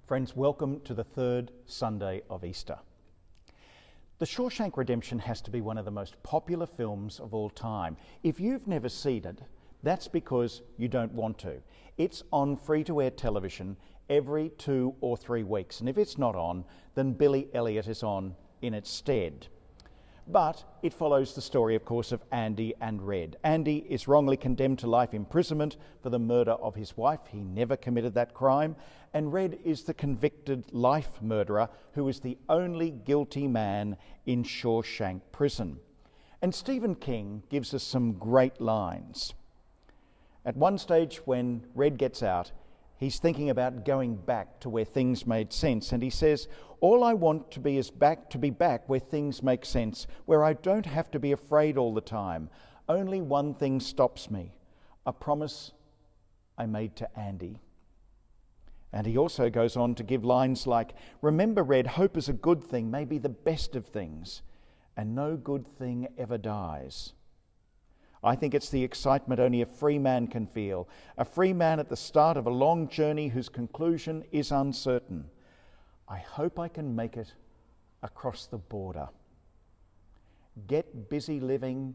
Friends, welcome to the third Sunday of Easter. The Shawshank Redemption has to be one of the most popular films of all time. If you've never seen it, that's because you don't want to. It's on free-to-air television every 2 or 3 weeks, and if it's not on, then Billy Elliot is on in its stead. But it follows the story, of course, of Andy and Red. Andy is wrongly condemned to life imprisonment for the murder of his wife. He never committed that crime. And Red is the convicted life murderer who is the only guilty man in Shawshank prison. And Stephen King gives us some great lines. At one stage, when Red gets out, he's thinking about going back to where things made sense. And he says, "All I want to be is to be back where things make sense, where I don't have to be afraid all the time. Only one thing stops me, a promise I made to Andy." And he also goes on to give lines like, "Remember, Red, hope is a good thing, maybe the best of things, and no good thing ever dies. I think it's the excitement only a free man can feel, a free man at the start of a long journey whose conclusion is uncertain. I hope I can make it across the border. Get busy living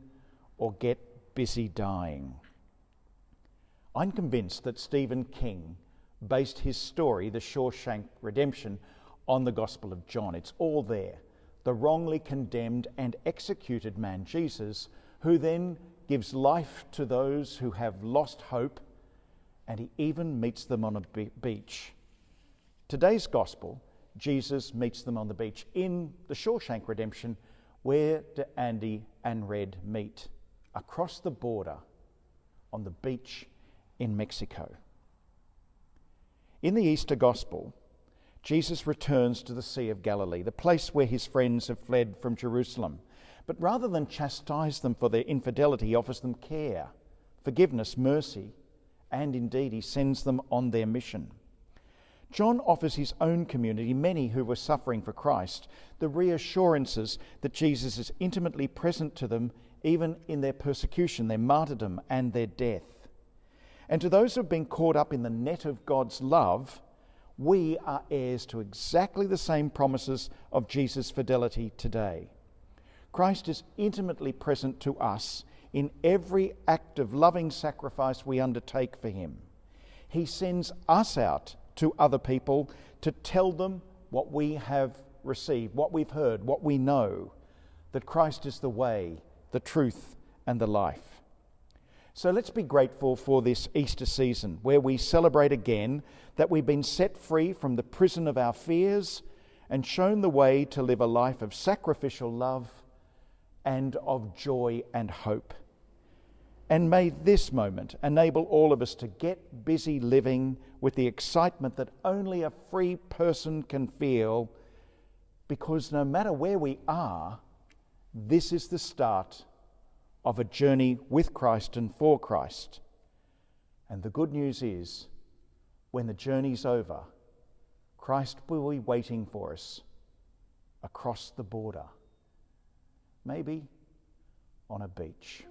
or get busy dying." I'm convinced that Stephen King based his story, The Shawshank Redemption, on the Gospel of John. It's all there. The wrongly condemned and executed man Jesus, who then gives life to those who have lost hope, and he even meets them on a beach. Today's Gospel, Jesus meets them on the beach. In the Shawshank Redemption, where do Andy and Red meet? Across the border, on the beach in Mexico. In the Easter Gospel, Jesus returns to the Sea of Galilee, the place where his friends have fled from Jerusalem. But rather than chastise them for their infidelity, he offers them care, forgiveness, mercy, and indeed he sends them on their mission. John offers his own community, many who were suffering for Christ, the reassurances that Jesus is intimately present to them, even in their persecution, their martyrdom, and their death. And to those who have been caught up in the net of God's love, we are heirs to exactly the same promises of Jesus' fidelity today. Christ is intimately present to us in every act of loving sacrifice we undertake for him. He sends us out to other people to tell them what we have received, what we've heard, what we know, that Christ is the way, the truth, and the life. So let's be grateful for this Easter season, where we celebrate again that we've been set free from the prison of our fears and shown the way to live a life of sacrificial love and of joy and hope. And may this moment enable all of us to get busy living with the excitement that only a free person can feel, because no matter where we are, this is the start of a journey with Christ and for Christ. And the good news is, when the journey's over, Christ will be waiting for us across the border, maybe on a beach.